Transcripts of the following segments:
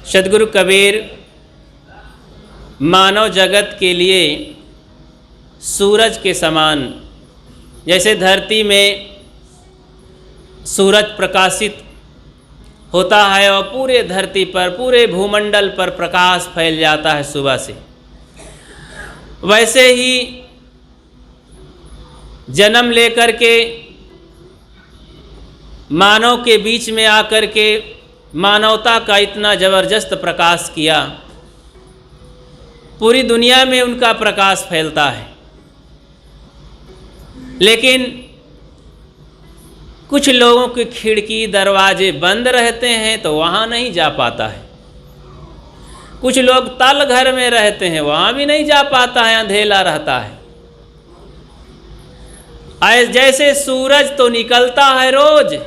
सद्गुरु कबीर मानव जगत के लिए सूरज के समान, जैसे धरती में सूरज प्रकाशित होता है और पूरे धरती पर, पूरे भूमंडल पर प्रकाश फैल जाता है सुबह से, वैसे ही जन्म लेकर के मानव के बीच में आकर के मानवता का इतना ज़बरदस्त प्रकाश किया, पूरी दुनिया में उनका प्रकाश फैलता है। लेकिन कुछ लोगों की खिड़की दरवाजे बंद रहते हैं तो वहाँ नहीं जा पाता है। कुछ लोग तल घर में रहते हैं, वहाँ भी नहीं जा पाता है, अंधेला रहता है। जैसे सूरज तो निकलता है रोज,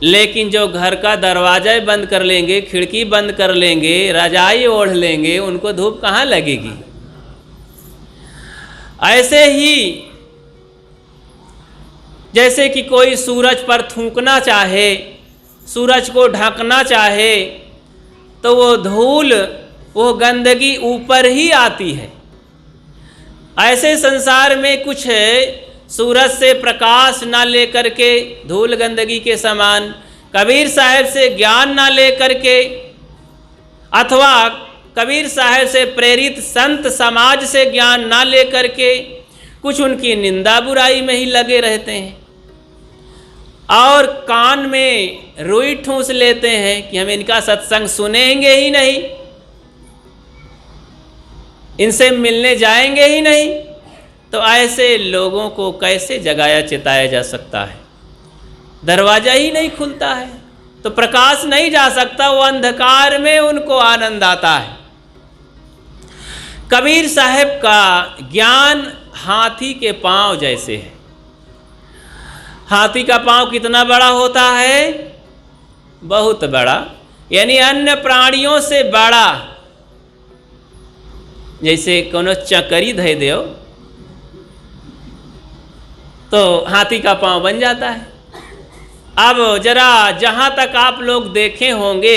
लेकिन जो घर का दरवाजा बंद कर लेंगे, खिड़की बंद कर लेंगे, रजाई ओढ़ लेंगे, उनको धूप कहाँ लगेगी। ऐसे ही जैसे कि कोई सूरज पर थूकना चाहे, सूरज को ढकना चाहे, तो वो धूल, वो गंदगी ऊपर ही आती है। ऐसे संसार में कुछ सूरज से प्रकाश ना लेकर के धूल गंदगी के समान, कबीर साहब से ज्ञान ना लेकर के, अथवा कबीर साहब से प्रेरित संत समाज से ज्ञान ना लेकर के कुछ उनकी निंदा बुराई में ही लगे रहते हैं और कान में रुई ठूंस लेते हैं कि हम इनका सत्संग सुनेंगे ही नहीं, इनसे मिलने जाएंगे ही नहीं। तो ऐसे लोगों को कैसे जगाया चिताया जा सकता है? दरवाजा ही नहीं खुलता है तो प्रकाश नहीं जा सकता, वो अंधकार में उनको आनंद आता है। कबीर साहब का ज्ञान हाथी के पांव जैसे है। हाथी का पांव कितना बड़ा होता है? बहुत बड़ा, यानी अन्य प्राणियों से बड़ा। जैसे कोनो चकरी धै दो तो हाथी का पांव बन जाता है। अब जरा जहाँ तक आप लोग देखे होंगे,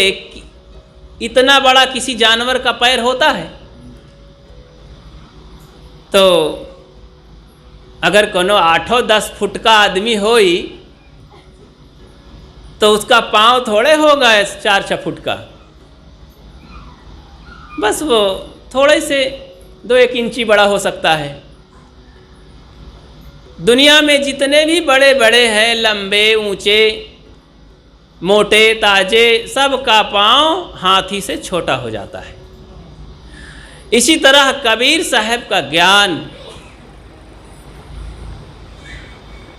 इतना बड़ा किसी जानवर का पैर होता है? तो अगर कोनो 8-10 फुट का आदमी होई तो उसका पांव थोड़े होगा 4-6 फुट का, बस वो थोड़े से 2-1 इंची बड़ा हो सकता है। दुनिया में जितने भी बड़े बड़े हैं, लंबे, ऊंचे, मोटे, ताजे, सब का पांव हाथी से छोटा हो जाता है। इसी तरह कबीर साहब का ज्ञान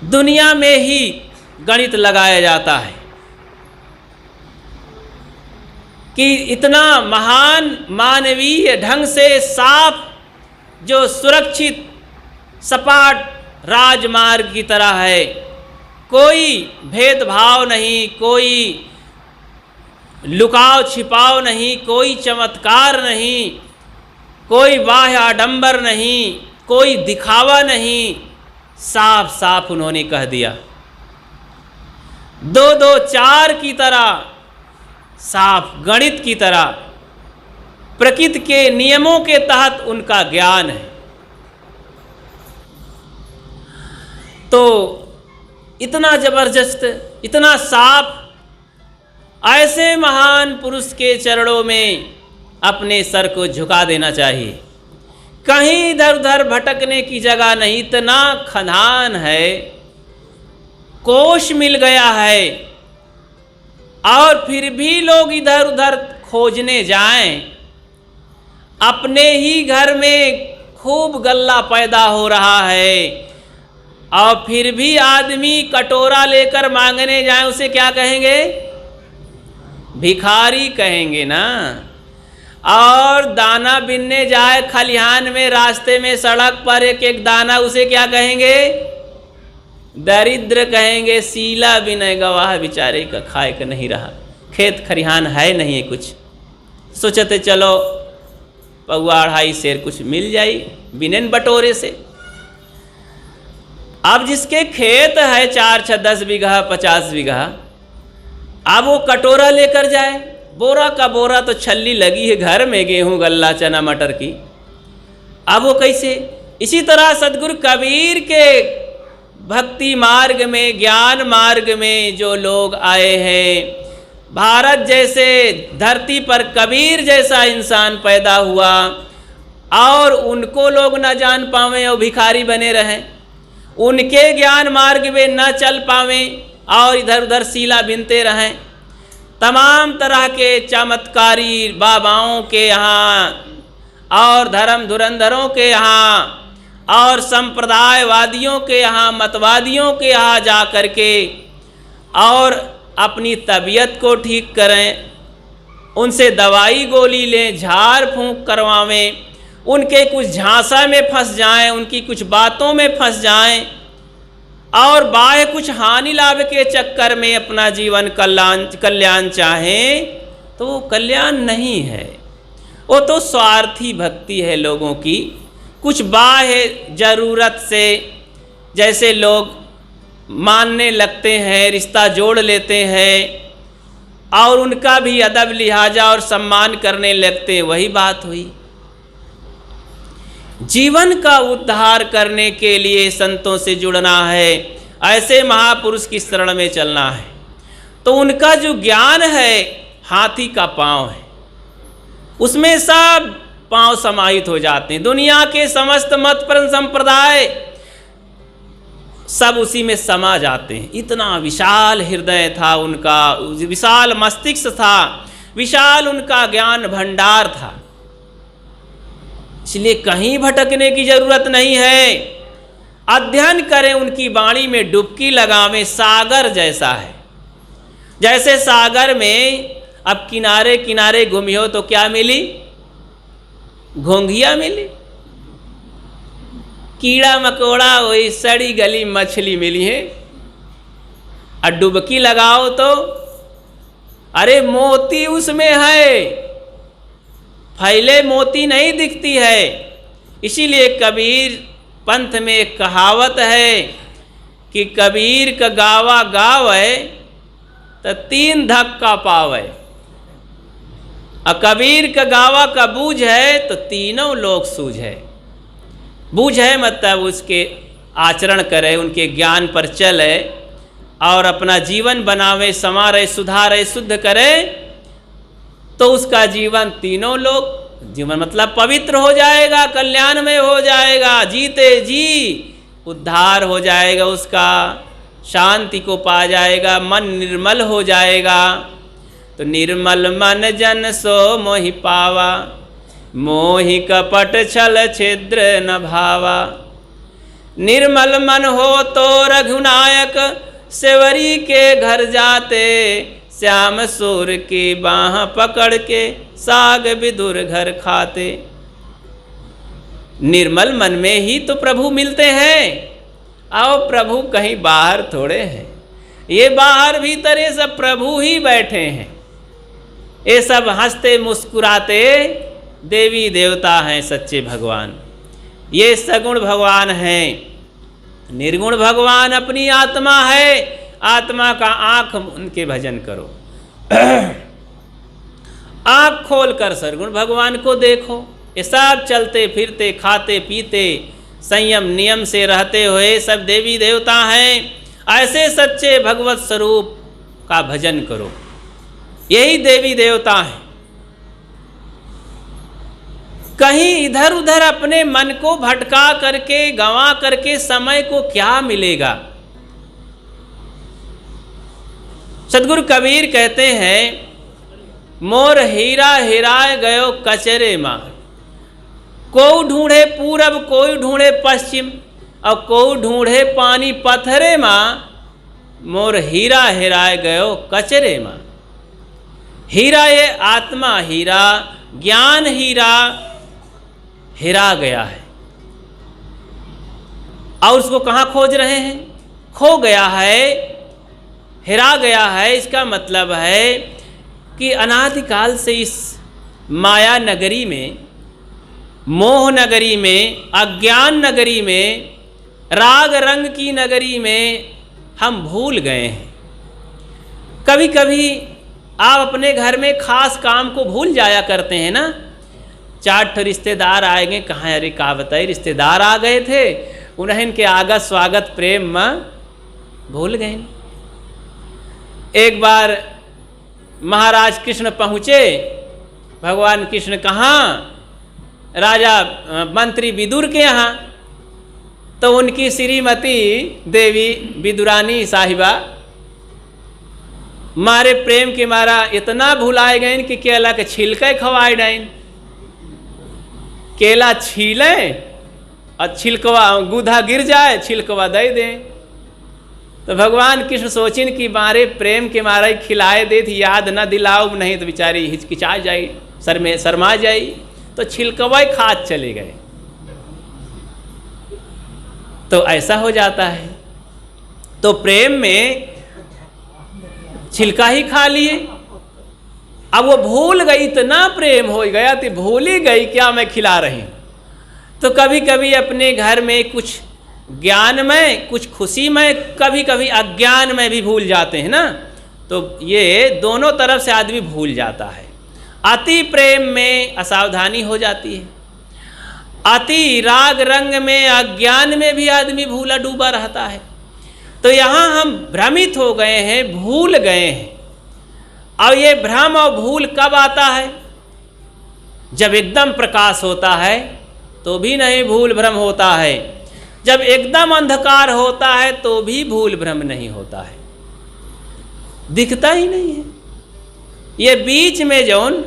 दुनिया में ही गणित लगाया जाता है कि इतना महान मानवीय ढंग से साफ, जो सुरक्षित सपाट राजमार्ग की तरह है, कोई भेदभाव नहीं, कोई लुकाव छिपाव नहीं, कोई चमत्कार नहीं, कोई बाह्य आडंबर नहीं, कोई दिखावा नहीं, साफ साफ उन्होंने कह दिया। 2-2 4 की तरह, साफ गणित की तरह, प्रकृति के नियमों के तहत उनका ज्ञान है। तो इतना जबरदस्त, इतना साफ, ऐसे महान पुरुष के चरणों में अपने सर को झुका देना चाहिए। कहीं इधर उधर भटकने की जगह नहीं, इतना खदान है, कोश मिल गया है, और फिर भी लोग इधर उधर खोजने जाएं। अपने ही घर में खूब गल्ला पैदा हो रहा है और फिर भी आदमी कटोरा लेकर मांगने जाए, उसे क्या कहेंगे? भिखारी कहेंगे ना। और दाना बिनने जाए खलिहान में, रास्ते में, सड़क पर एक एक दाना, उसे क्या कहेंगे? दरिद्र कहेंगे। सीला बिनय गवाह बेचारे का खाए का नहीं रहा, खेत खरिहान है नहीं कुछ, सोचते चलो पौआ 2.5 सेर कुछ मिल जाई बिनेन बटोरे से। अब जिसके खेत है 4-6-10 बीघा 50 बीघा, अब वो कटोरा लेकर जाए, बोरा का बोरा तो छल्ली लगी है घर में, गेहूं गल्ला चना मटर की, अब वो कैसे? इसी तरह सदगुरु कबीर के भक्ति मार्ग में, ज्ञान मार्ग में जो लोग आए हैं, भारत जैसे धरती पर कबीर जैसा इंसान पैदा हुआ और उनको लोग न जान पावें और भिखारी बने रहें, उनके ज्ञान मार्ग में न चल पावें और इधर उधर सीला बिनते रहें। तमाम तरह के चमत्कारी बाबाओं के यहाँ और धर्म धुरंधरों के यहाँ और संप्रदायवादियों के यहाँ, मतवादियों के यहाँ जा कर के और अपनी तबीयत को ठीक करें, उनसे दवाई गोली लें, झाड़ फूंक करवावें, उनके कुछ झांसा में फंस जाएं, उनकी कुछ बातों में फंस जाएं और बाह्य कुछ हानि लाभ के चक्कर में अपना जीवन कल्याण चाहें, तो वो कल्याण नहीं है, वो तो स्वार्थी भक्ति है लोगों की। कुछ बाह्य ज़रूरत से जैसे लोग मानने लगते हैं, रिश्ता जोड़ लेते हैं और उनका भी अदब लिहाजा और सम्मान करने लगते हैं, वही बात हुई। जीवन का उद्धार करने के लिए संतों से जुड़ना है, ऐसे महापुरुष की शरण में चलना है, तो उनका जो ज्ञान है हाथी का पाँव है, उसमें सब पांव समाहित हो जाते हैं। दुनिया के समस्त मत पर संप्रदाय सब उसी में समा जाते हैं। इतना विशाल हृदय था उनका, विशाल मस्तिष्क था, विशाल उनका ज्ञान भंडार था, इसलिए कहीं भटकने की जरूरत नहीं है। अध्ययन करें, उनकी वाणी में डुबकी लगावें, सागर जैसा है। जैसे सागर में अब किनारे किनारे घूमियो तो क्या मिली? घोंघिया मिली, कीड़ा मकोड़ा, वही सड़ी गली मछली मिली है। और डुबकी लगाओ तो अरे मोती उसमें है, फैले मोती नहीं दिखती है। इसीलिए कबीर पंथ में एक कहावत है कि कबीर का गावा गावे तो 3 धक्का पावे, और कबीर का गावा का बूझ है तो 3 लोक सूझे। बूझ है मतलब उसके आचरण करे, उनके ज्ञान पर चले और अपना जीवन बनावे, संवारे, सुधारे, शुद्ध करे, तो उसका जीवन 3 लोक, जीवन मतलब पवित्र हो जाएगा, कल्याण में हो जाएगा, जीते जी उद्धार हो जाएगा उसका, शांति को पा जाएगा, मन निर्मल हो जाएगा। तो निर्मल मन जन सो मोहि पावा, मोहि कपट छल छिद्र न भावा। निर्मल मन हो तो रघुनायक, सेवरी के घर जाते, श्याम सूर की बाह पकड़ के साग विदुर घर खाते। निर्मल मन में ही तो प्रभु मिलते हैं, आओ प्रभु कहीं बाहर थोड़े हैं, ये बाहर भीतर ये सब प्रभु ही बैठे हैं। ये सब हंसते मुस्कुराते देवी देवता हैं, सच्चे भगवान, ये सगुण भगवान हैं। निर्गुण भगवान अपनी आत्मा है, आत्मा का आंख उनके भजन करो। आंख खोलकर सरगुण भगवान को देखो। ये सब चलते फिरते खाते पीते संयम नियम से रहते हुए सब देवी देवता हैं। ऐसे सच्चे भगवत स्वरूप का भजन करो, यही देवी देवता हैं। कहीं इधर उधर अपने मन को भटका करके गंवा करके समय को क्या मिलेगा। सदगुरु कबीर कहते हैं, मोर हीरा हिराए गयो कचरे मां, कोई ढूंढे पूरब कोई ढूंढे पश्चिम, और कोई ढूंढे पानी पत्थरे मां, मोर हीरा हिराए गयो कचरे मां। हीरा ये आत्मा हीरा, ज्ञान हीरा हिरा गया है, और उसको कहाँ खोज रहे हैं? खो गया है, हिरा गया है। इसका मतलब है कि अनादिकाल से इस माया नगरी में, मोह नगरी में, अज्ञान नगरी में, राग रंग की नगरी में हम भूल गए हैं। कभी कभी आप अपने घर में खास काम को भूल जाया करते हैं ना। 4 ठो रिश्तेदार आएंगे, कहाँ अरे का बताए रिश्तेदार आ गए थे, उन्हें इनके आगत स्वागत प्रेम में भूल गए। एक बार महाराज कृष्ण पहुँचे, भगवान कृष्ण कहाँ, राजा मंत्री विदुर के यहाँ। तो उनकी श्रीमती देवी विदुरानी साहिबा मारे प्रेम के मारा इतना भुलाए गए कि केला के छिलके खवाए डाइन। केला छीले और छिलकवा गुधा गिर जाए, छिलकवा दे दें। तो भगवान कृष्ण सोचिन कि मारे प्रेम के मारे खिलाए दे थी, याद न दिलाओ, नहीं तो बेचारी हिचकिचा जाई, शर्मा जाई। तो छिलकवा खाद चले गए। तो ऐसा हो जाता है। तो प्रेम में छिलका ही खा लिए। अब वो भूल गई, इतना प्रेम हो गया तो भूल ही गई क्या मैं खिला रही हूँ। तो कभी कभी अपने घर में कुछ ज्ञान में, कुछ खुशी में, कभी कभी अज्ञान में भी भूल जाते हैं ना। तो ये दोनों तरफ से आदमी भूल जाता है। अति प्रेम में असावधानी हो जाती है, अति राग रंग में, अज्ञान में भी आदमी भूला डूबा रहता है। तो यहाँ हम भ्रमित हो गए हैं, भूल गए हैं। और ये भ्रम और भूल कब आता है? जब एकदम प्रकाश होता है तो भी नहीं भूल भ्रम होता है, जब एकदम अंधकार होता है तो भी भूल भ्रम नहीं होता है, दिखता ही नहीं है। ये बीच में जौन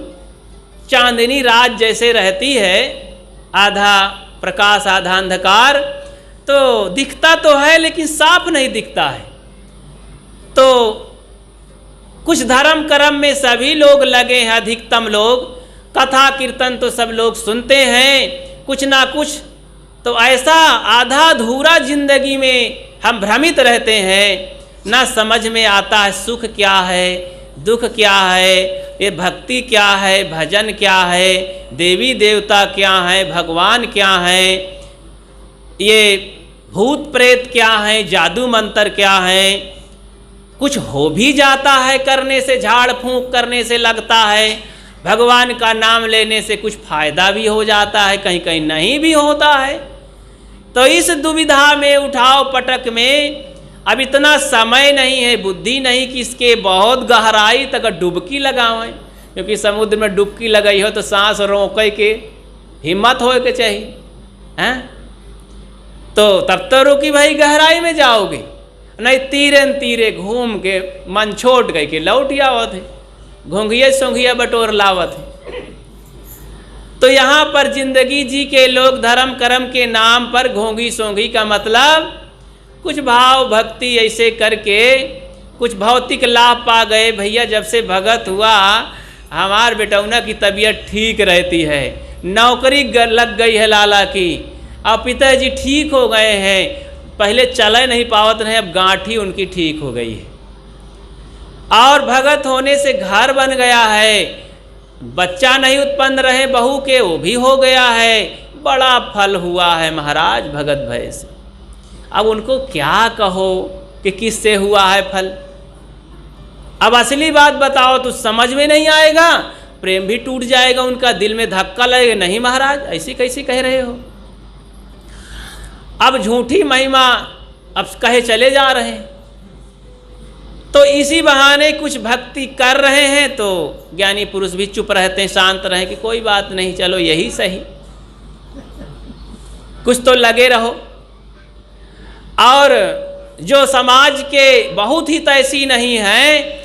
चांदनी रात जैसे रहती है, आधा प्रकाश आधा अंधकार, तो दिखता तो है लेकिन साफ नहीं दिखता है। तो कुछ धर्म कर्म में सभी लोग लगे हैं, अधिकतम लोग कथा कीर्तन तो सब लोग सुनते हैं, कुछ ना कुछ। तो ऐसा आधा अधूरा जिंदगी में हम भ्रमित रहते हैं, ना समझ में आता है सुख क्या है, दुख क्या है, ये भक्ति क्या है, भजन क्या है, देवी देवता क्या है, भगवान क्या है, ये भूत प्रेत क्या है, जादू मंत्र क्या है। कुछ हो भी जाता है करने से, झाड़ फूंक करने से लगता है, भगवान का नाम लेने से कुछ फायदा भी हो जाता है, कहीं कहीं नहीं भी होता है। तो इस दुविधा में, उठाव पटक में अब इतना समय नहीं है, बुद्धि नहीं कि इसके बहुत गहराई तक डुबकी लगावें। क्योंकि समुद्र में डुबकी लगाई हो तो सांस रोके के हिम्मत हो के चाहिए, हैं? तो तब तो रुकी भाई गहराई में जाओगे, नहीं तीरे तीरे घूम के मन छोड़ गए कि लौट आवत है, घोंघिया सोंघिया बटोर लावत है। तो यहाँ पर जिंदगी जी के लोग धर्म कर्म के नाम पर घोंघी सोंघी का मतलब कुछ भाव भक्ति ऐसे करके कुछ भौतिक लाभ पा गए। भैया जब से भगत हुआ हमार बेटौना की तबीयत ठीक रहती है, नौकरी लग गई है लाला की, अब पिताजी ठीक हो गए हैं, पहले चले नहीं पावत रहे, अब गांठी उनकी ठीक हो गई है, और भगत होने से घर बन गया है, बच्चा नहीं उत्पन्न रहे बहू के वो भी हो गया है, बड़ा फल हुआ है महाराज भगत भय से। अब उनको क्या कहो कि किससे हुआ है फल। अब असली बात बताओ तो समझ में नहीं आएगा, प्रेम भी टूट जाएगा, उनका दिल में धक्का लगेगा, नहीं महाराज ऐसी कैसी कह रहे हो। अब झूठी महिमा अब कहे चले जा रहे हैं। तो इसी बहाने कुछ भक्ति कर रहे हैं तो ज्ञानी पुरुष भी चुप रहते हैं, शांत रहे कि कोई बात नहीं, चलो यही सही, कुछ तो लगे रहो। और जो समाज के बहुत ही तैसी नहीं हैं,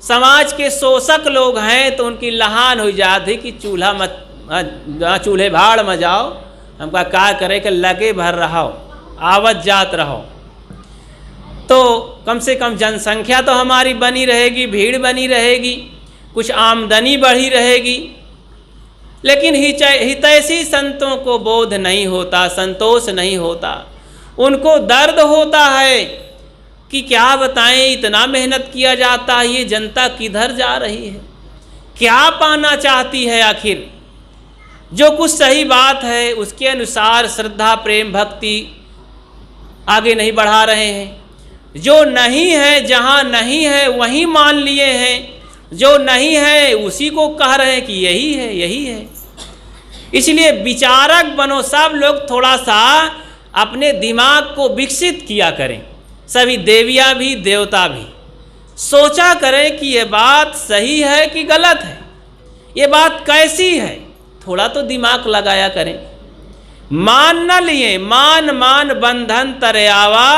समाज के शोषक लोग हैं, तो उनकी लहान हो जाती कि चूल्हा मत, चूल्हे भाड़ में जाओ, हमका क्या करे कि लगे भर रहो, आवत जात रहो, तो कम से कम जनसंख्या तो हमारी बनी रहेगी, भीड़ बनी रहेगी, कुछ आमदनी बढ़ी रहेगी। लेकिन हितैषी संतों को बोध नहीं होता, संतोष नहीं होता, उनको दर्द होता है कि क्या बताएं, इतना मेहनत किया जाता है, ये जनता किधर जा रही है, क्या पाना चाहती है आखिर। जो कुछ सही बात है उसके अनुसार श्रद्धा प्रेम भक्ति आगे नहीं बढ़ा रहे हैं, जो नहीं है, जहाँ नहीं है वहीं मान लिए हैं, जो नहीं है उसी को कह रहे हैं कि यही है, यही है। इसलिए विचारक बनो, सब लोग थोड़ा सा अपने दिमाग को विकसित किया करें, सभी देवियाँ भी देवता भी सोचा करें कि ये बात सही है कि गलत है, ये बात कैसी है, थोड़ा तो दिमाग लगाया करें। मान न लिए, मान मान बंधन तरयावा,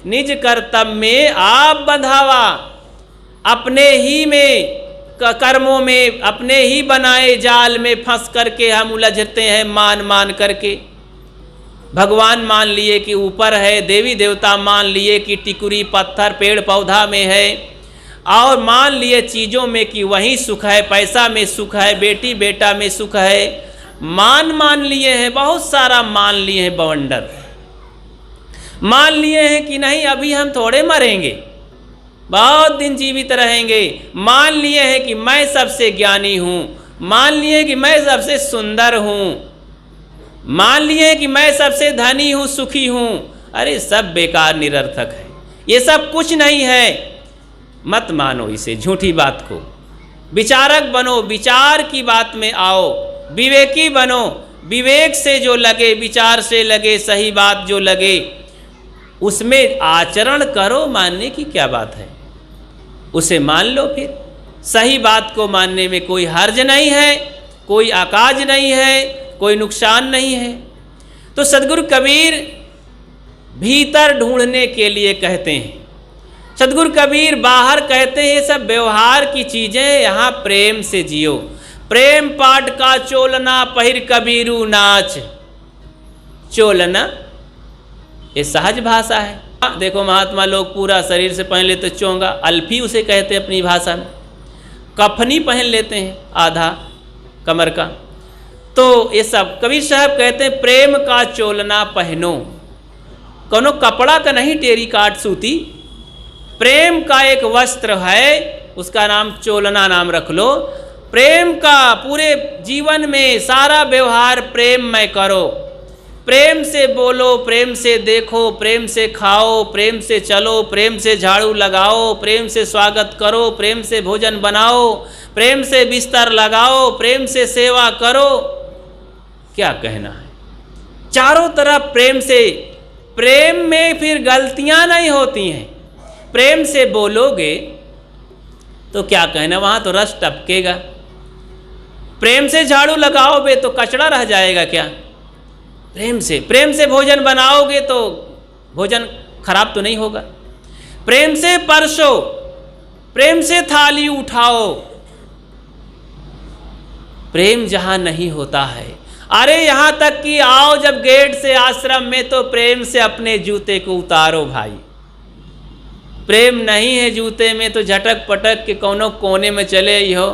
निज कर्तव्य में आप बंधावा। अपने ही में कर्मों में, अपने ही बनाए जाल में फंस करके हम उलझते हैं, मान मान करके। भगवान मान लिए कि ऊपर है, देवी देवता मान लिए कि टिकुरी पत्थर पेड़ पौधा में है, और मान लिए चीज़ों में कि वहीं सुख है, पैसा में सुख है, बेटी बेटा में सुख है। मान लिए हैं, बहुत सारा मान लिए हैं, बवंडर मान लिए हैं कि नहीं अभी हम थोड़े मरेंगे, बहुत दिन जीवित रहेंगे। मान लिए हैं कि मैं सबसे ज्ञानी हूँ, मान लिए कि मैं सबसे सुंदर हूँ, मान लिए कि मैं सबसे धनी हूँ, सुखी हूँ। अरे सब बेकार निरर्थक है, ये सब कुछ नहीं है। मत मानो इसे, झूठी बात को। विचारक बनो, विचार की बात में आओ, विवेकी बनो, विवेक से जो लगे, विचार से लगे, सही बात जो लगे उसमें आचरण करो। मानने की क्या बात है, उसे मान लो। फिर सही बात को मानने में कोई हर्ज नहीं है, कोई आकाज नहीं है, कोई नुकसान नहीं है। तो सद्गुरु कबीर भीतर ढूंढने के लिए कहते हैं, सद्गुरु कबीर बाहर कहते हैं ये सब व्यवहार की चीज़ें, यहाँ प्रेम से जियो। प्रेम पाट का चोलना पहिर कबीरू नाच। चोलना ये सहज भाषा है। देखो महात्मा लोग पूरा शरीर से पहन लेते चोंगा, अल्फी उसे कहते हैं अपनी भाषा में। कफनी पहन लेते हैं आधा कमर का। तो ये सब कबीर साहब कहते हैं प्रेम का चोलना पहनो। कोनो कपड़ा का नहीं, टेरी काट सूती, प्रेम का एक वस्त्र है, उसका नाम चोलना नाम रख लो। प्रेम का पूरे जीवन में सारा व्यवहार प्रेम में करो। प्रेम से बोलो, प्रेम से देखो, प्रेम से खाओ, प्रेम से चलो, प्रेम से झाड़ू लगाओ, प्रेम से स्वागत करो, प्रेम से भोजन बनाओ, प्रेम से बिस्तर लगाओ, प्रेम से सेवा करो। क्या कहना है, चारों तरफ प्रेम से। प्रेम में फिर गलतियां नहीं होती हैं। प्रेम से बोलोगे तो क्या कहना, वहाँ तो रस टपकेगा। प्रेम से झाड़ू लगाओगे तो कचरा रह जाएगा क्या? प्रेम से भोजन बनाओगे तो भोजन खराब तो नहीं होगा। प्रेम से परसो, प्रेम से थाली उठाओ। प्रेम जहाँ नहीं होता है, अरे यहाँ तक कि आओ जब गेट से आश्रम में तो प्रेम से अपने जूते को उतारो भाई। प्रेम नहीं है जूते में तो झटक पटक के कोनो कोने में चले हो,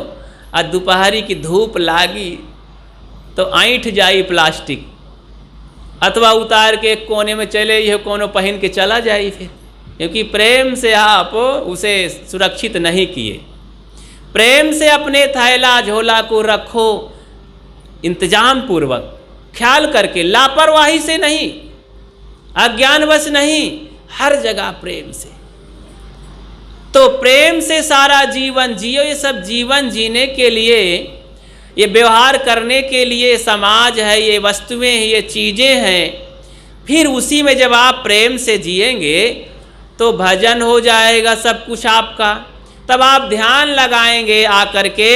और दोपहरी की धूप लागी तो ऐंठ जाई प्लास्टिक, अथवा उतार के कोने में चले हो, कोनो पहन के चला जाई फिर, क्योंकि प्रेम से आप उसे सुरक्षित नहीं किए। प्रेम से अपने थैला झोला को रखो इंतजाम पूर्वक, ख्याल करके, लापरवाही से नहीं, अज्ञानवश नहीं, हर जगह प्रेम से। तो प्रेम से सारा जीवन जियो। ये सब जीवन जीने के लिए, ये व्यवहार करने के लिए समाज है, ये वस्तुएं हैं, ये चीज़ें हैं। फिर उसी में जब आप प्रेम से जिएंगे तो भजन हो जाएगा सब कुछ आपका। तब आप ध्यान लगाएंगे आकर के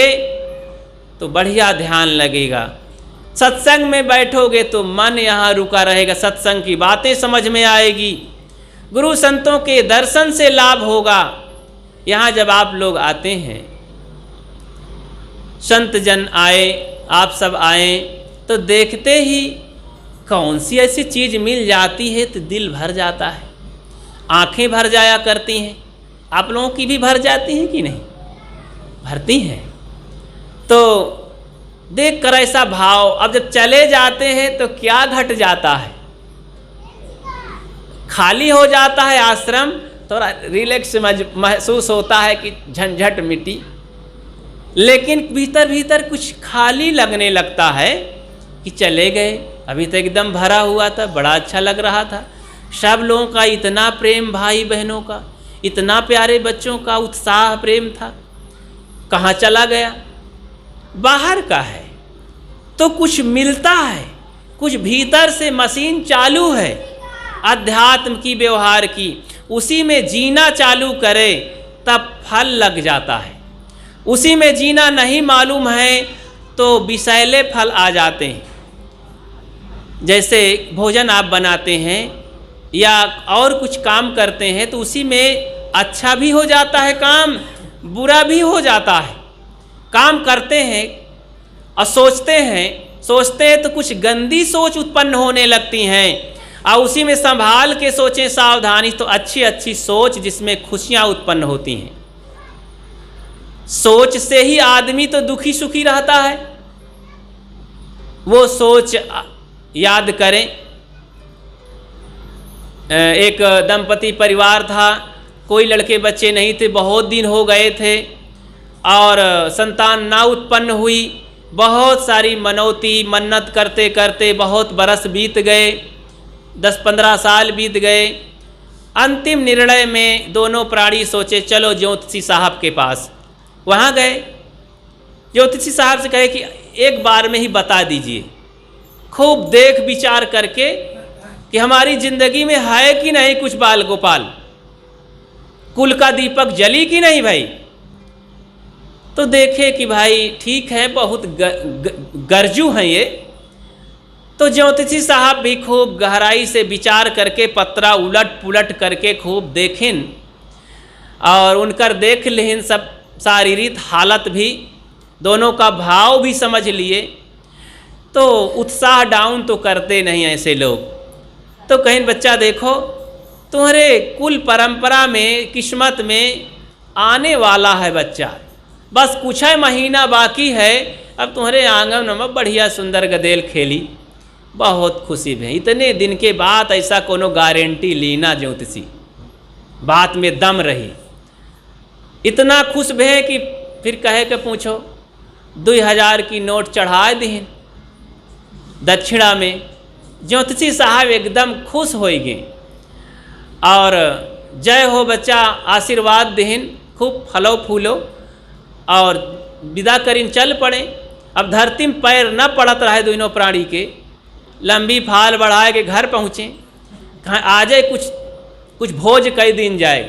तो बढ़िया ध्यान लगेगा। सत्संग में बैठोगे तो मन यहाँ रुका रहेगा, सत्संग की बातें समझ में आएगी, गुरु संतों के दर्शन से लाभ होगा। यहाँ जब आप लोग आते हैं, संत जन आए, आप सब आए, तो देखते ही कौन सी ऐसी चीज़ मिल जाती है तो दिल भर जाता है, आंखें भर जाया करती हैं। आप लोगों की भी भर जाती हैं कि नहीं? भरती हैं। तो देख कर ऐसा भाव, अब जब चले जाते हैं तो क्या घट जाता है, खाली हो जाता है आश्रम, थोड़ा रिलैक्स महसूस होता है कि झंझट मिटी, लेकिन भीतर भीतर कुछ खाली लगने लगता है कि चले गए। अभी तो एकदम भरा हुआ था, बड़ा अच्छा लग रहा था, सब लोगों का इतना प्रेम, भाई बहनों का, इतना प्यारे बच्चों का उत्साह प्रेम था, कहाँ चला गया? बाहर का है तो कुछ मिलता है, कुछ भीतर से मशीन चालू है अध्यात्म की, व्यवहार की, उसी में जीना चालू करे तब फल लग जाता है। उसी में जीना नहीं मालूम है तो विषैले फल आ जाते हैं। जैसे भोजन आप बनाते हैं या और कुछ काम करते हैं तो उसी में अच्छा भी हो जाता है काम, बुरा भी हो जाता है। काम करते हैं और सोचते हैं तो कुछ गंदी सोच उत्पन्न होने लगती हैं, और उसी में संभाल के सोचें सावधानी तो अच्छी अच्छी सोच जिसमें खुशियाँ उत्पन्न होती हैं। सोच से ही आदमी तो दुखी सुखी रहता है। वो सोच याद करें, एक दंपति परिवार था, कोई लड़के बच्चे नहीं थे, बहुत दिन हो गए थे और संतान ना उत्पन्न हुई। बहुत सारी मनौती मन्नत करते करते बहुत बरस बीत गए, 10-15 साल बीत गए। अंतिम निर्णय में दोनों प्राणी सोचे चलो ज्योतिषी साहब के पास। वहाँ गए, ज्योतिषी साहब से कहे कि एक बार में ही बता दीजिए, खूब देख विचार करके कि हमारी जिंदगी में है कि नहीं कुछ बाल गोपाल, कुल का दीपक जली कि नहीं भाई। तो देखे कि भाई ठीक है, बहुत गरजू हैं ये। तो ज्योतिषी साहब भी खूब गहराई से विचार करके पत्रा उलट पुलट करके खूब देखें और उनकर देख लें सब शारीरिक हालत भी, दोनों का भाव भी समझ लिए। तो उत्साह डाउन तो करते नहीं ऐसे लोग। तो कहीं बच्चा देखो तुम्हारे कुल परंपरा में किस्मत में आने वाला है बच्चा, बस कुछ है महीना बाकी है, अब तुम्हारे आंगन में बढ़िया सुंदर गदेल खेली, बहुत खुशी में। इतने दिन के बाद ऐसा कोनो गारंटी लीना ज्योतिषी, बात में दम रही, इतना खुश भे कि फिर कहे के पूछो 2000 की नोट चढ़ा दीन दक्षिणा में। ज्योतिषी साहब एकदम खुश हो गए और जय हो बच्चा, आशीर्वाद देहिन, खूब फलो फूलो और विदा करीन चल पड़े। अब धरती में पैर न पड़त रहे दोनों प्राणी के, लंबी फाल बढ़ाए के घर पहुँचे, कहाँ आ जाए कुछ भोज कई दिन जाए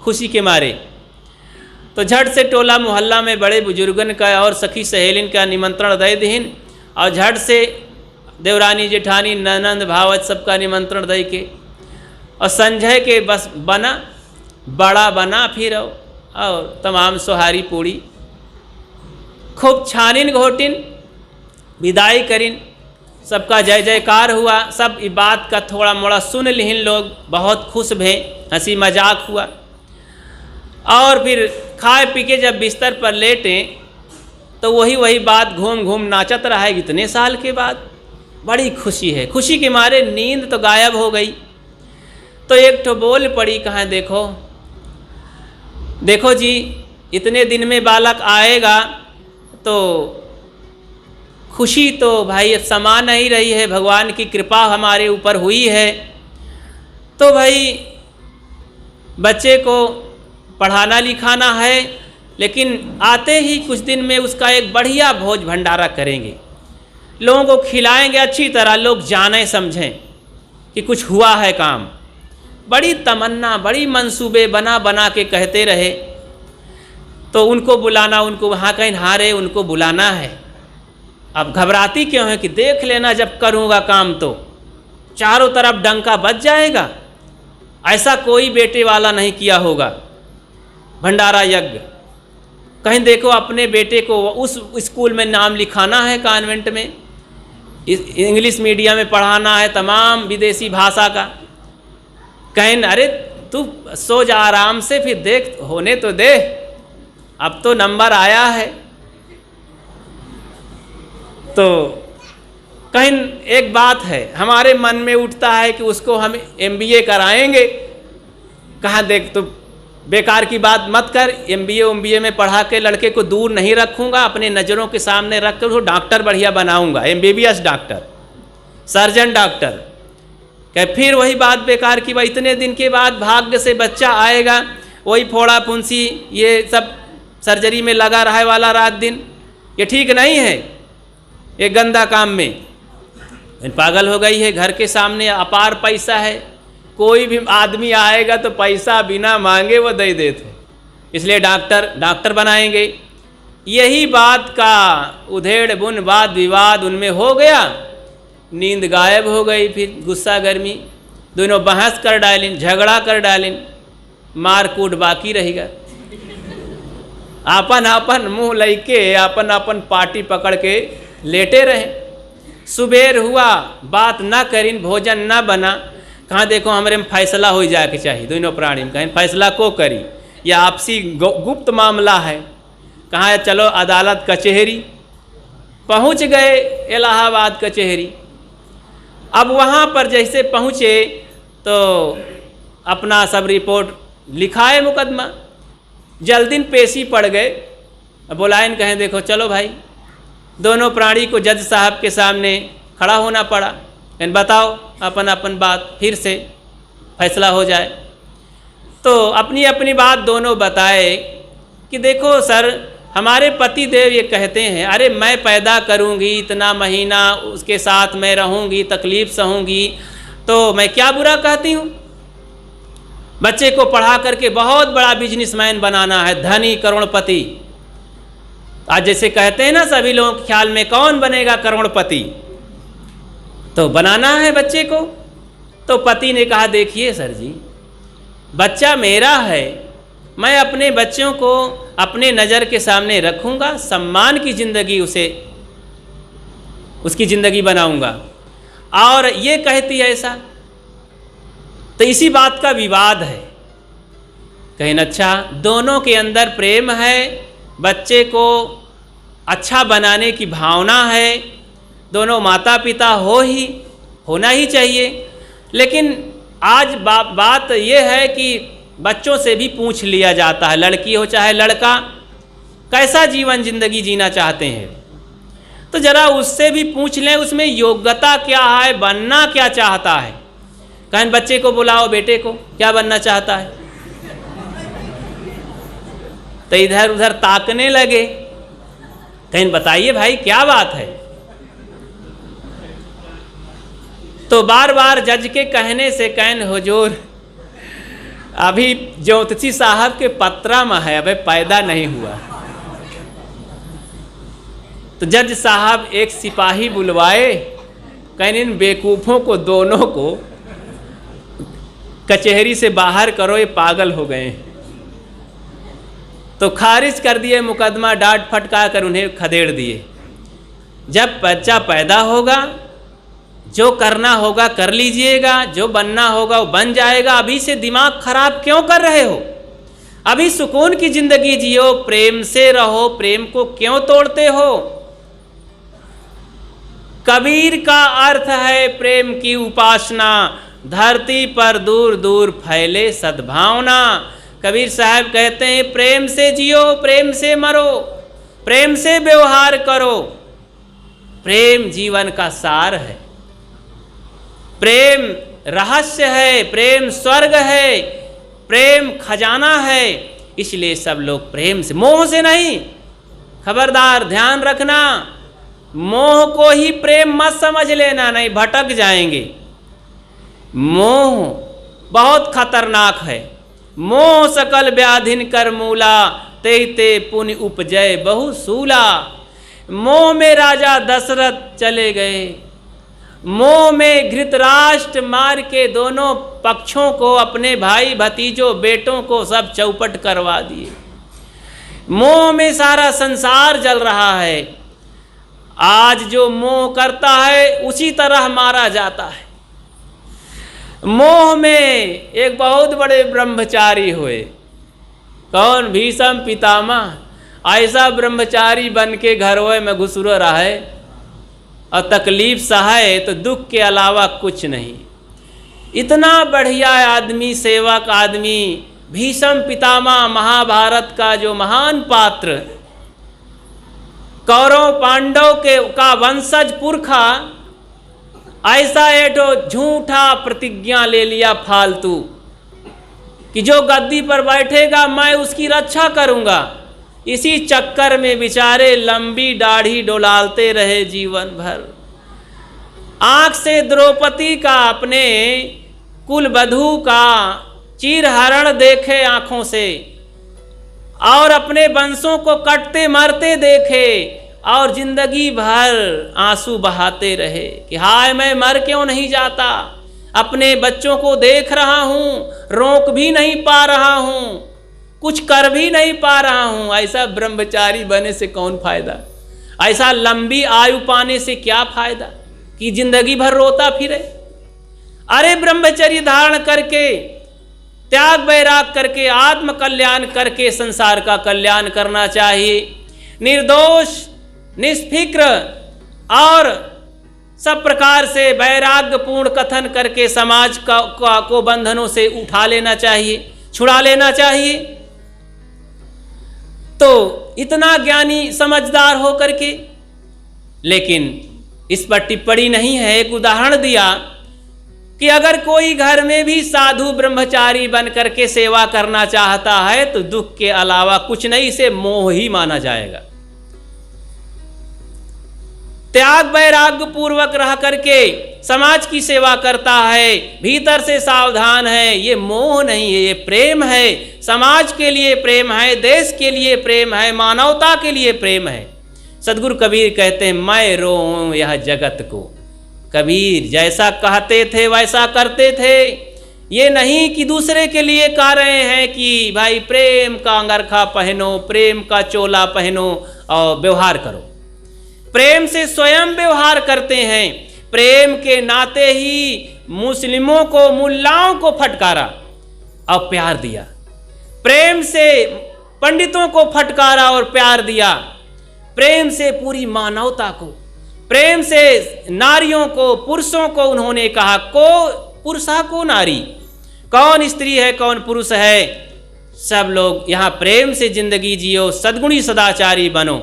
खुशी के मारे। तो झट से टोला मोहल्ला में बड़े बुजुर्गन का और सखी सहेलिन का निमंत्रण दे दीन और झट से देवरानी जेठानी ननंद भावत सबका निमंत्रण दे के और संजय के बस बना बड़ा बना फिर और तमाम सोहारी पूड़ी खूब छानिन घोटिन, विदाई करिन, सबका जय जयकार हुआ। सब इस बात का थोड़ा मोड़ा सुन लिहिन लोग, बहुत खुश भे, हंसी मजाक हुआ। और फिर खाए पी के जब बिस्तर पर लेटे तो वही बात घूम घूम नाचत रहा है इतने साल के बाद। बड़ी खुशी है, खुशी के मारे नींद तो गायब हो गई। तो एक ठो बोल पड़ी, कहाँ देखो जी इतने दिन में बालक आएगा तो खुशी तो भाई समा नहीं रही है, भगवान की कृपा हमारे ऊपर हुई है। तो भाई बच्चे को पढ़ाना लिखाना है, लेकिन आते ही कुछ दिन में उसका एक बढ़िया भोज भंडारा करेंगे, लोगों को खिलाएंगे अच्छी तरह, लोग जाने समझें कि कुछ हुआ है काम। बड़ी तमन्ना, बड़ी मंसूबे बना बना के कहते रहे। तो उनको बुलाना, उनको वहाँ कहीं हारे उनको बुलाना है। अब घबराती क्यों है कि देख लेना जब करूँगा काम तो चारों तरफ डंका बज जाएगा। ऐसा कोई बेटे वाला नहीं किया होगा भंडारा यज्ञ। कहीं देखो अपने बेटे को उस स्कूल में नाम लिखाना है, कॉन्वेंट में, इंग्लिश मीडियम में पढ़ाना है, तमाम विदेशी भाषा का। कहीं अरे तू सो जा आराम से, फिर देख होने तो दे, अब तो नंबर आया है। तो कहीं एक बात है हमारे मन में उठता है कि उसको हम MBA कराएंगे। कहाँ देख तो बेकार की बात मत कर, MBA में पढ़ा के लड़के को दूर नहीं रखूँगा, अपने नज़रों के सामने रख कर उसको डॉक्टर बढ़िया बनाऊँगा, MBBS डॉक्टर, सर्जन डॉक्टर। क्या फिर वही बात बेकार की बात, इतने दिन के बाद भाग्य से बच्चा आएगा, वही फोड़ा फुंसी ये सब सर्जरी में लगा रहे वाला रात दिन, ये ठीक नहीं है, ये गंदा काम में पागल हो गई है। घर के सामने अपार पैसा है, कोई भी आदमी आएगा तो पैसा बिना मांगे वो दे देते, इसलिए डॉक्टर बनाएंगे। यही बात का उधेड़ बुन वाद विवाद उनमें हो गया, नींद गायब हो गई। फिर गुस्सा गर्मी दोनों बहस कर डालिन, झगड़ा कर डालिन, मार कूट बाकी रहेगा। आपन आपन मुँह लैके अपन अपन पार्टी पकड़ के लेटे रहे। सुबेर हुआ, बात ना करिन, भोजन ना बना, कहाँ देखो हमारे में फैसला हो जाए के चाहिए। दोनों प्राणी में कहें फैसला को करी, या आपसी गुप्त मामला है, कहाँ चलो अदालत कचहरी। पहुँच गए इलाहाबाद कचहरी। अब वहाँ पर जैसे पहुँचे तो अपना सब रिपोर्ट लिखाए मुकदमा, जल्दी पेशी पड़ गए। बुलाइन कहें देखो चलो भाई, दोनों प्राणी को जज साहब के सामने खड़ा होना पड़ा, कहन बताओ अपन अपन बात, फिर से फैसला हो जाए। तो अपनी अपनी बात दोनों बताए कि देखो सर, हमारे पति देव ये कहते हैं, अरे मैं पैदा करूंगी, इतना महीना उसके साथ मैं रहूंगी, तकलीफ सहूंगी, तो मैं क्या बुरा कहती हूँ। बच्चे को पढ़ा करके बहुत बड़ा बिजनेसमैन बनाना है, धनी करोड़पति। आज जैसे कहते हैं ना सभी लोगों के ख्याल में कौन बनेगा करोड़पति, तो बनाना है बच्चे को। तो पति ने कहा देखिए सर जी, बच्चा मेरा है, मैं अपने बच्चों को अपने नज़र के सामने रखूंगा, सम्मान की ज़िंदगी उसकी ज़िंदगी बनाऊंगा, और ये कहती है ऐसा। तो इसी बात का विवाद है। कहें अच्छा, दोनों के अंदर प्रेम है, बच्चे को अच्छा बनाने की भावना है, दोनों माता पिता होना ही चाहिए। लेकिन आज बात यह है कि बच्चों से भी पूछ लिया जाता है, लड़की हो चाहे लड़का, कैसा जीवन जिंदगी जीना चाहते हैं, तो जरा उससे भी पूछ लें उसमें योग्यता क्या है, बनना क्या चाहता है। कहें बच्चे को बुलाओ, बेटे को क्या बनना चाहता है, तो इधर उधर ताकने लगे। कहें बताइए भाई क्या बात है। तो बार बार जज के कहने से कहन हुजूर, अभी ज्योतिषी साहब के पत्रा में है, अबे पैदा नहीं हुआ। तो जज साहब एक सिपाही बुलवाए, कहें इन बेवकूफ़ों को दोनों को कचहरी से बाहर करो, ये पागल हो गए। तो खारिज कर दिए मुकदमा, डांट फटका कर उन्हें खदेड़ दिए। जब बच्चा पैदा होगा, जो करना होगा कर लीजिएगा, जो बनना होगा वो बन जाएगा। अभी से दिमाग खराब क्यों कर रहे हो, अभी सुकून की जिंदगी जियो, प्रेम से रहो, प्रेम को क्यों तोड़ते हो। कबीर का अर्थ है प्रेम की उपासना, धरती पर दूर दूर फैले सद्भावना। कबीर साहब कहते हैं प्रेम से जियो, प्रेम से मरो, प्रेम से व्यवहार करो। प्रेम जीवन का सार है, प्रेम रहस्य है, प्रेम स्वर्ग है, प्रेम खजाना है। इसलिए सब लोग प्रेम से, मोह से नहीं। खबरदार ध्यान रखना, मोह को ही प्रेम मत समझ लेना, नहीं भटक जाएंगे। मोह बहुत खतरनाक है। मोह सकल व्याधिन कर मूला, ते ते पुण्य उपजय बहु सूला। मोह में राजा दशरथ चले गए, मोह में धृतराष्ट्र मार के दोनों पक्षों को, अपने भाई भतीजों बेटों को सब चौपट करवा दिए। मोह में सारा संसार जल रहा है। आज जो मोह करता है उसी तरह मारा जाता है। मोह में एक बहुत बड़े ब्रह्मचारी हुए, कौन, भीष्म पितामह। ऐसा ब्रह्मचारी बन के घरों में घुस रहा है और तकलीफ सहाय, तो दुख के अलावा कुछ नहीं। इतना बढ़िया आदमी, सेवक आदमी, भीष्म पितामह, महाभारत का जो महान पात्र, कौरव पांडव का वंशज पुरखा, ऐसा एठो झूठा प्रतिज्ञा ले लिया फालतू कि जो गद्दी पर बैठेगा मैं उसकी रक्षा करूंगा। इसी चक्कर में बेचारे लंबी दाढ़ी डोलाते रहे जीवन भर। आंख से द्रौपदी का, अपने कुलवधू का चीरहरण देखे आंखों से, और अपने वंशों को कटते मरते देखे, और जिंदगी भर आंसू बहाते रहे कि हाय मैं मर क्यों नहीं जाता, अपने बच्चों को देख रहा हूँ, रोक भी नहीं पा रहा हूँ, कुछ कर भी नहीं पा रहा हूँ। ऐसा ब्रह्मचारी बने से कौन फायदा, ऐसा लंबी आयु पाने से क्या फायदा कि जिंदगी भर रोता फिरे। अरे ब्रह्मचर्य धारण करके, त्याग वैराग करके, आत्म कल्याण करके संसार का कल्याण करना चाहिए। निर्दोष, निष्फिक्र और सब प्रकार से वैराग्य पूर्ण कथन करके समाज को बंधनों से उठा लेना चाहिए, छुड़ा लेना चाहिए। तो इतना ज्ञानी समझदार हो करके, लेकिन इस पर टिप्पणी नहीं है। एक उदाहरण दिया कि अगर कोई घर में भी साधु ब्रह्मचारी बन करके सेवा करना चाहता है तो दुख के अलावा कुछ नहीं, इसे मोह ही माना जाएगा। त्याग वैराग्य पूर्वक रह करके समाज की सेवा करता है, भीतर से सावधान है, ये मोह नहीं है, ये प्रेम है। समाज के लिए प्रेम है, देश के लिए प्रेम है, मानवता के लिए प्रेम है। सदगुरु कबीर कहते हैं, मैं रोऊं यह जगत को। कबीर जैसा कहते थे वैसा करते थे। ये नहीं कि दूसरे के लिए कह रहे हैं कि भाई प्रेम का अंगरखा पहनो, प्रेम का चोला पहनो और व्यवहार करो। प्रेम से स्वयं व्यवहार करते हैं। प्रेम के नाते ही मुस्लिमों को, मुल्लाओं को फटकारा और प्यार दिया। प्रेम से पंडितों को फटकारा और प्यार दिया। प्रेम से पूरी मानवता को, प्रेम से नारियों को, पुरुषों को उन्होंने कहा, को पुरुषा को नारी, कौन स्त्री है कौन पुरुष है, सब लोग यहाँ प्रेम से जिंदगी जियो, सद्गुणी सदाचारी बनो।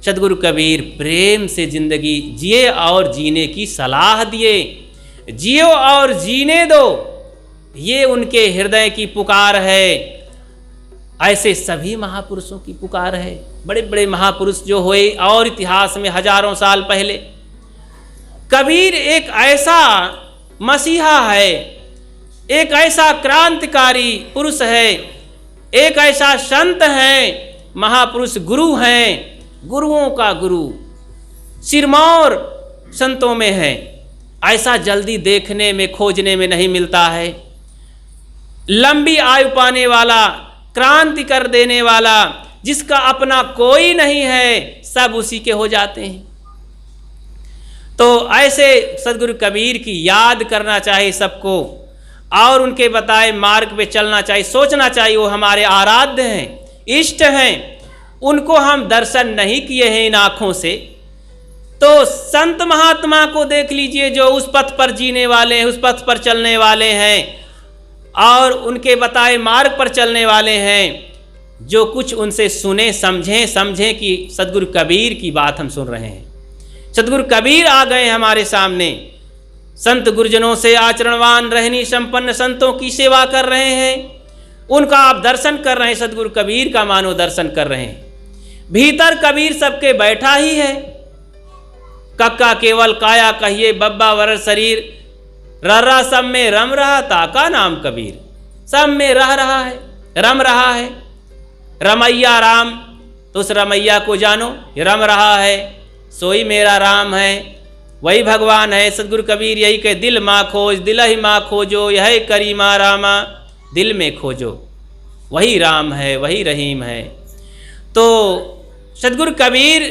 सदगुरु कबीर प्रेम से जिंदगी जिए और जीने की सलाह दिए। जियो और जीने दो, ये उनके हृदय की पुकार है। ऐसे सभी महापुरुषों की पुकार है। बड़े बड़े महापुरुष जो हुए और इतिहास में हजारों साल पहले, कबीर एक ऐसा मसीहा है, एक ऐसा क्रांतिकारी पुरुष है, एक ऐसा संत है, महापुरुष गुरु हैं, गुरुओं का गुरु, सिरमौर संतों में है। ऐसा जल्दी देखने में, खोजने में नहीं मिलता है। लंबी आयु पाने वाला, क्रांति कर देने वाला, जिसका अपना कोई नहीं है, सब उसी के हो जाते हैं। तो ऐसे सदगुरु कबीर की याद करना चाहिए सबको, और उनके बताए मार्ग पे चलना चाहिए। सोचना चाहिए वो हमारे आराध्य हैं, इष्ट हैं, उनको हम दर्शन नहीं किए हैं इन आँखों से। तो संत महात्मा को देख लीजिए जो उस पथ पर जीने वाले हैं, उस पथ पर चलने वाले हैं और उनके बताए मार्ग पर चलने वाले हैं। जो कुछ उनसे सुने, समझें कि सदगुरु कबीर की बात हम सुन रहे हैं। सदगुरु कबीर आ गए हमारे सामने। संत गुरुजनों से आचरणवान, रहनी संपन्न संतों की सेवा कर रहे हैं। उनका आप दर्शन कर रहे हैं, सदगुरु कबीर का मानो दर्शन कर रहे हैं। भीतर कबीर सबके बैठा ही है। कक्का केवल काया कहिए, बब्बा वर शरीर, रर्रा सब में रम रहा, ताका नाम कबीर। सब में रह रहा है, रम रहा है। रमैया राम, तो उस रमैया को जानो, रम रहा है, सोई मेरा राम है, वही भगवान है। सदगुरु कबीर यही कहे, दिल माँ खोज, दिल ही माँ खोजो, यही करीमा रामा, दिल में खोजो, वही राम है, वही रहीम है। तो सदगुरु कबीर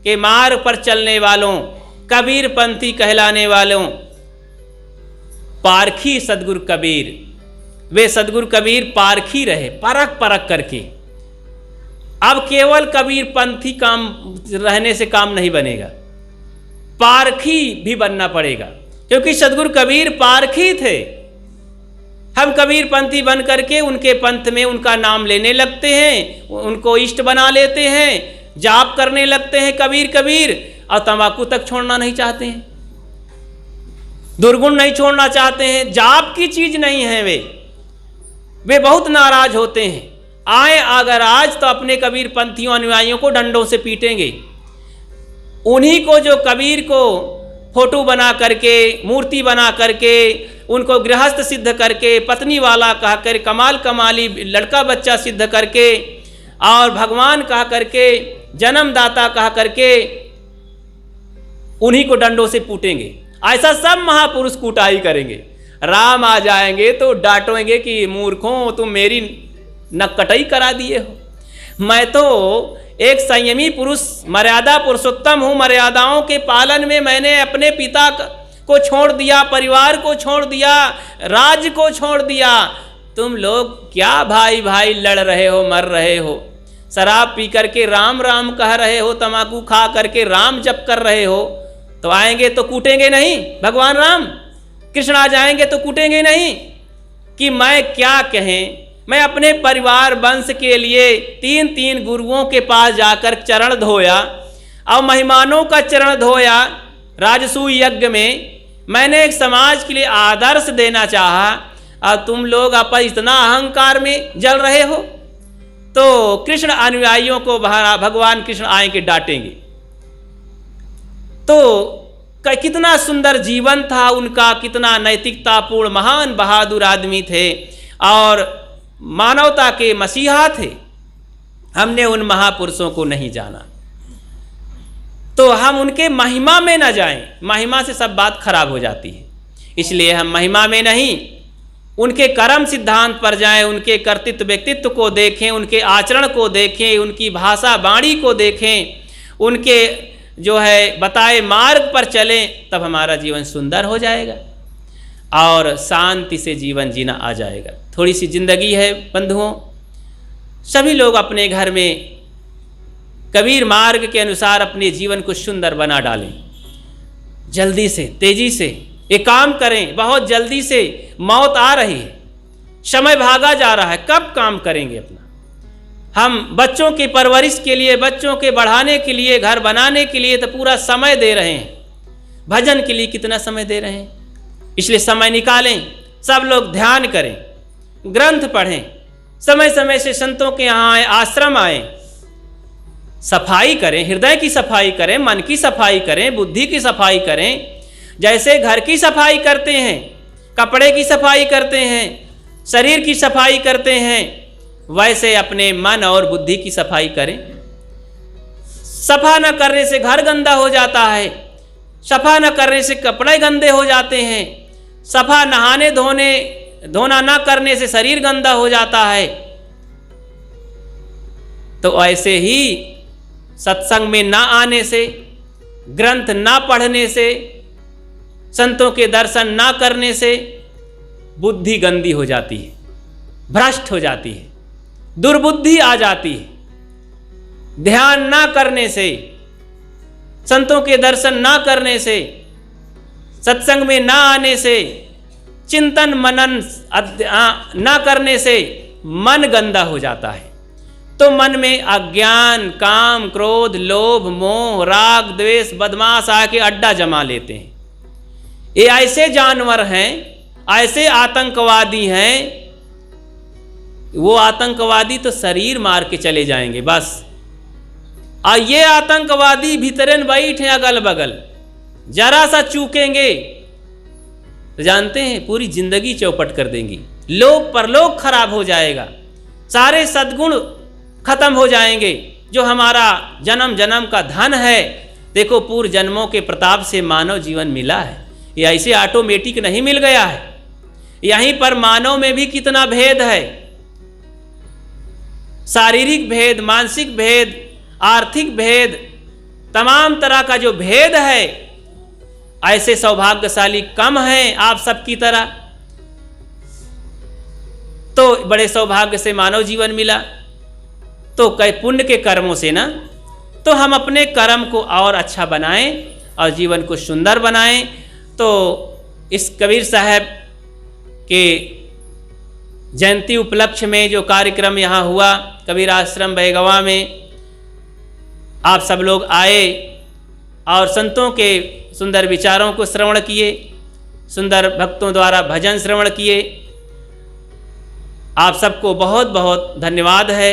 के मार्ग पर चलने वालों, कबीर पंथी कहलाने वालों, पारखी सदगुरु कबीर, वे सदगुरु कबीर पारखी रहे, परख परख करके। अब केवल कबीर पंथी काम रहने से काम नहीं बनेगा, पारखी भी बनना पड़ेगा, क्योंकि सदगुरु कबीर पारखी थे। हम कबीर पंथी बन करके उनके पंथ में उनका नाम लेने लगते हैं, उनको इष्ट बना लेते हैं, जाप करने लगते हैं कबीर कबीर, और तंबाकू तक छोड़ना नहीं चाहते हैं, दुर्गुण नहीं छोड़ना चाहते हैं, जाप की चीज नहीं है। वे बहुत नाराज होते हैं। आए अगर आज तो अपने कबीर पंथियों अनुयायियों को डंडों से पीटेंगे। उन्हीं को जो कबीर को फोटो बना करके, मूर्ति बना करके, उनको गृहस्थ सिद्ध करके, पत्नी वाला कह कर, कमाल कमाली लड़का बच्चा सिद्ध करके, और भगवान कह करके, जन्मदाता कह करके, उन्हीं को डंडों से पीटेंगे। ऐसा सब महापुरुष कुटाई करेंगे। राम आ जाएंगे तो डांटेंगे कि मूर्खों, तुम मेरी नक्कटई करा दिए हो। मैं तो एक संयमी पुरुष, मर्यादा पुरुषोत्तम हूँ। मर्यादाओं के पालन में मैंने अपने पिता को छोड़ दिया, परिवार को छोड़ दिया, राज्य को छोड़ दिया। तुम लोग क्या भाई भाई लड़ रहे हो, मर रहे हो, शराब पी करके राम राम कह रहे हो, तम्बाकू खा करके राम जप कर रहे हो, तो आएंगे तो कूटेंगे नहीं। भगवान राम कृष्ण आ जाएंगे तो कूटेंगे नहीं कि मैं क्या कहें। मैं अपने परिवार वंश के लिए 3 गुरुओं के पास जाकर चरण धोया और मेहमानों का चरण धोया। राजसूय यज्ञ में मैंने एक समाज के लिए आदर्श देना चाहा, और तुम लोग आप इतना अहंकार में जल रहे हो। तो कृष्ण अनुयायियों को भगवान कृष्ण आएंगे डांटेंगे। तो कितना सुंदर जीवन था उनका, कितना नैतिकतापूर्ण महान बहादुर आदमी थे और मानवता के मसीहा थे। हमने उन महापुरुषों को नहीं जाना, तो हम उनके महिमा में न जाएं। महिमा से सब बात खराब हो जाती है। इसलिए हम महिमा में नहीं, उनके कर्म सिद्धांत पर जाएं, उनके कर्तृत्व व्यक्तित्व को देखें, उनके आचरण को देखें, उनकी भाषा वाणी को देखें, उनके जो है बताए मार्ग पर चलें, तब हमारा जीवन सुंदर हो जाएगा और शांति से जीवन जीना आ जाएगा। थोड़ी सी जिंदगी है बंधुओं, सभी लोग अपने घर में कबीर मार्ग के अनुसार अपने जीवन को सुंदर बना डालें। जल्दी से, तेजी से एक काम करें। बहुत जल्दी से मौत आ रही है, समय भागा जा रहा है, कब काम करेंगे अपना? हम बच्चों की परवरिश के लिए, बच्चों के बढ़ाने के लिए, घर बनाने के लिए तो पूरा समय दे रहे हैं। भजन के लिए कितना समय दे रहे हैं? इसलिए समय निकालें, सब लोग ध्यान करें, ग्रंथ पढ़ें, समय समय से संतों के यहाँ आए, आश्रम आए, सफाई करें, हृदय की सफाई करें, मन की सफाई करें, बुद्धि की सफाई करें। जैसे घर की सफाई करते हैं, कपड़े की सफाई करते हैं, शरीर की सफाई करते हैं, वैसे अपने मन और बुद्धि की सफाई करें। सफा न करने से घर गंदा हो जाता है, सफा न करने से कपड़े गंदे हो जाते हैं, सफा नहाने धोना न करने से शरीर गंदा हो जाता है। तो ऐसे ही सत्संग में ना आने से, ग्रंथ ना पढ़ने से, संतों के दर्शन ना करने से बुद्धि गंदी हो जाती है, भ्रष्ट हो जाती है, दुर्बुद्धि आ जाती है। ध्यान ना करने से, संतों के दर्शन ना करने से, सत्संग में ना आने से, चिंतन मनन ना करने से मन गंदा हो जाता है। तो मन में अज्ञान, काम, क्रोध, लोभ, मोह, राग, द्वेष, बदमाश आके अड्डा जमा लेते हैं। ये ऐसे जानवर हैं, ऐसे आतंकवादी हैं। वो आतंकवादी तो शरीर मार के चले जाएंगे बस, और ये आतंकवादी भीतरन बैठे अगल बगल, जरा सा चूकेंगे तो जानते हैं पूरी जिंदगी चौपट कर देंगी। लोक परलोक खराब हो जाएगा, सारे सद्गुण खत्म हो जाएंगे। जो हमारा जन्म जन्म का धन है, देखो पूर्व जन्मों के प्रताप से मानव जीवन मिला है, ये ऐसे ऑटोमेटिक नहीं मिल गया है। यहीं पर मानव में भी कितना भेद है, शारीरिक भेद, मानसिक भेद, आर्थिक भेद, तमाम तरह का जो भेद है, ऐसे सौभाग्यशाली कम हैं आप सबकी तरह। तो बड़े सौभाग्य से मानव जीवन मिला। तो कई पुण्य के कर्मों से ना, तो हम अपने कर्म को और अच्छा बनाएं और जीवन को सुंदर बनाएं। तो इस कबीर साहब के जयंती उपलक्ष्य में जो कार्यक्रम यहाँ हुआ कबीर आश्रम बैगवा में, आप सब लोग आए और संतों के सुंदर विचारों को श्रवण किए, सुंदर भक्तों द्वारा भजन श्रवण किए, आप सबको बहुत बहुत धन्यवाद है।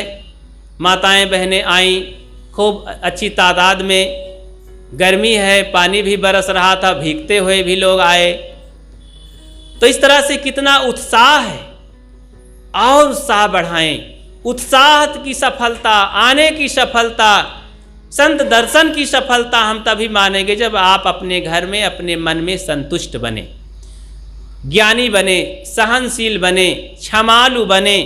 माताएं बहनें आईं खूब अच्छी तादाद में। गर्मी है, पानी भी बरस रहा था, भीगते हुए भी लोग आए। तो इस तरह से कितना उत्साह है, और उत्साह बढ़ाएं। उत्साह की सफलता, आने की सफलता, संत दर्शन की सफलता हम तभी मानेंगे जब आप अपने घर में अपने मन में संतुष्ट बने, ज्ञानी बने, सहनशील बने, क्षमालु बने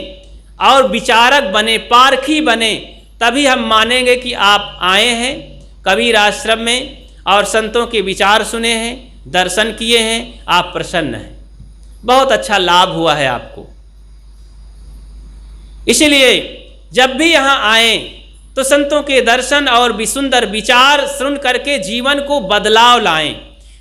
और विचारक बने, पारखी बने। तभी हम मानेंगे कि आप आए हैं कबीर आश्रम में और संतों के विचार सुने हैं, दर्शन किए हैं, आप प्रसन्न हैं, बहुत अच्छा लाभ हुआ है आपको। इसलिए जब भी यहाँ आए तो संतों के दर्शन और सुंदर विचार सुन करके जीवन को बदलाव लाएं।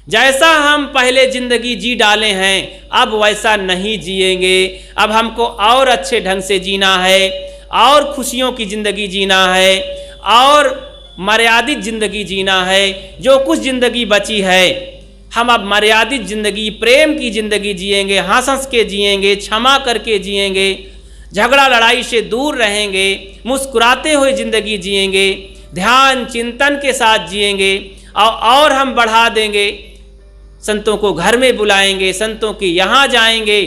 जैसा हम पहले जिंदगी जी डाले हैं अब वैसा नहीं जिएंगे। अब हमको और अच्छे ढंग से जीना है, और खुशियों की ज़िंदगी जीना है, और मर्यादित ज़िंदगी जीना है। जो कुछ ज़िंदगी बची है हम अब मर्यादित ज़िंदगी, प्रेम की ज़िंदगी जिएंगे, हंस हंस के जिएंगे, क्षमा करके जिएंगे, झगड़ा लड़ाई से दूर रहेंगे, मुस्कुराते हुए ज़िंदगी जिएंगे, ध्यान चिंतन के साथ जिएंगे। और हम बढ़ा देंगे, संतों को घर में बुलाएंगे, संतों के यहाँ जाएंगे।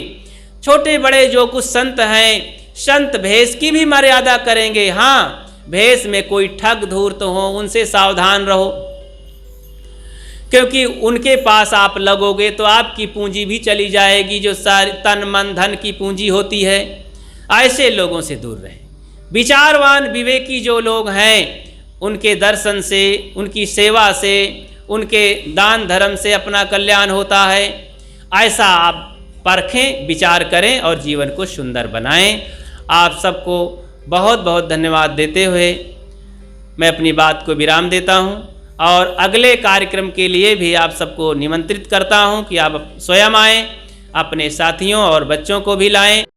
छोटे बड़े जो कुछ संत हैं, संत भेष की भी मर्यादा करेंगे। हाँ, भेष में कोई ठग धूर्त हो उनसे सावधान रहो, क्योंकि उनके पास आप लगोगे तो आपकी पूंजी भी चली जाएगी, जो सारी तन मन धन की पूंजी होती है। ऐसे लोगों से दूर रहें। विचारवान विवेकी जो लोग हैं उनके दर्शन से, उनकी सेवा से, उनके दान धर्म से अपना कल्याण होता है। ऐसा आप परखें, विचार करें और जीवन को सुंदर बनाएं। आप सबको बहुत बहुत धन्यवाद देते हुए मैं अपनी बात को विराम देता हूं, और अगले कार्यक्रम के लिए भी आप सबको निमंत्रित करता हूं कि आप स्वयं आएं, अपने साथियों और बच्चों को भी लाएं।